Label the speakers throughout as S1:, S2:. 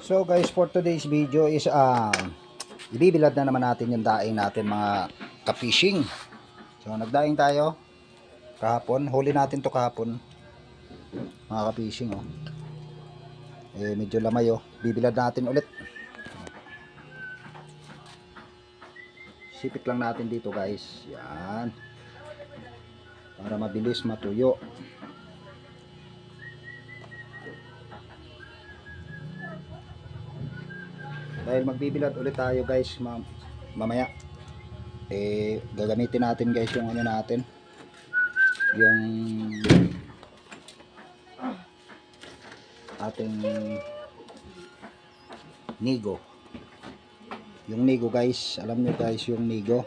S1: So guys, for today's video is ibibilad na naman natin yung daing natin mga ka-fishing. So nagdaing tayo kahapon, huli natin to kahapon mga ka-fishing oh. Medyo lamay oh. Bibilad natin ulit. Sipit lang natin dito guys. Yan. Para mabilis matuyo. Dahil magbibilad ulit tayo guys mamaya. Gagamitin natin guys yung ano natin. Yung ating nigo. Yung nigo guys, alam nyo guys yung nigo.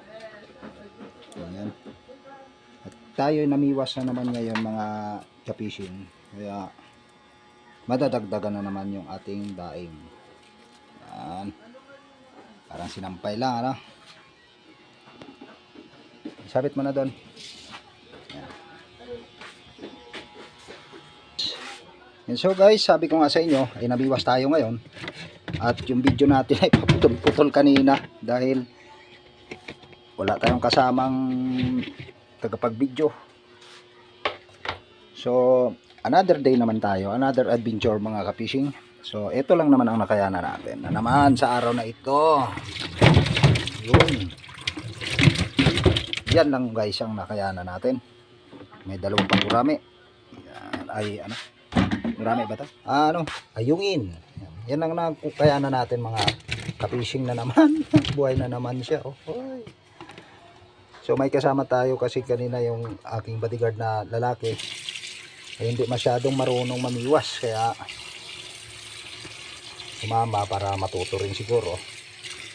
S1: Ayan. At tayo namiwas na naman ngayon mga ka-fishing. Kaya madadagdagan na naman yung ating daing. Ayan. Parang sinampay lang ano. Sabit mo na doon. And so guys, sabi ko nga sa inyo ay nabiwas tayo ngayon. At yung video natin ay paputol-putol kanina dahil wala tayong kasamang tagapag-video. So, another day naman tayo, another adventure mga ka-fishing. So, ito lang naman ang nakayanan natin. Na naman sa araw na ito. Yun. Yan lang guys ang nakayanan natin. May dalawang pang gurami. Yan, ay ano? Gurami ba ito? Ayungin. Yan ang nakayanan natin mga ka-fishing na naman. Buhay na naman siya. Oh. So may kasama tayo kasi kanina yung aking bodyguard na lalaki ay hindi masyadong marunong mamiwas. Kaya sumama para matuto rin siguro.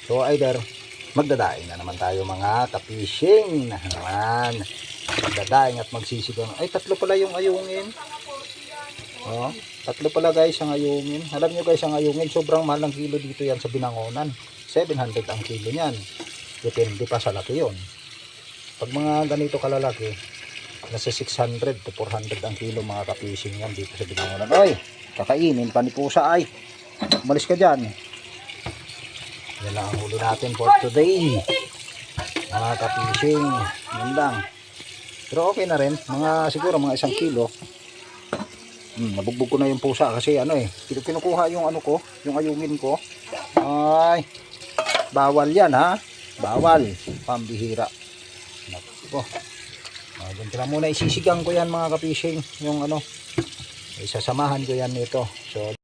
S1: So either magdadaing na naman tayo mga ka-fishing na naman. Magdadaing at magsisigaw. Ay tatlo pala yung ayungin. Oh, tatlo pala guys ang ayungin. Alam nyo guys ang ayungin sobrang mahal ng kilo dito yan sa Binangonan. 700 ang kilo niyan. Depende pa sa laki yon. Pag mga ganito kalalaki nasa 600 to 400 ang kilo mga ka-fishing yan dito sa Binangonan. Oy, kakainin pa ni pusa ay. Umalis ka dyan. Yan lang ang huli natin for today mga ka-fishing. Yan lang. Pero okay na rin. Siguro mga 1 kilo. Nabugbog ko na yung pusa kasi kinukuha yung ko, yung ayungin ko. Ay, bawal yan ha. Bawal. Pambihira. Nako. Ganito lang muna isisigang ko yan mga ka-fishing. Yung isasamahan ko yan nito. So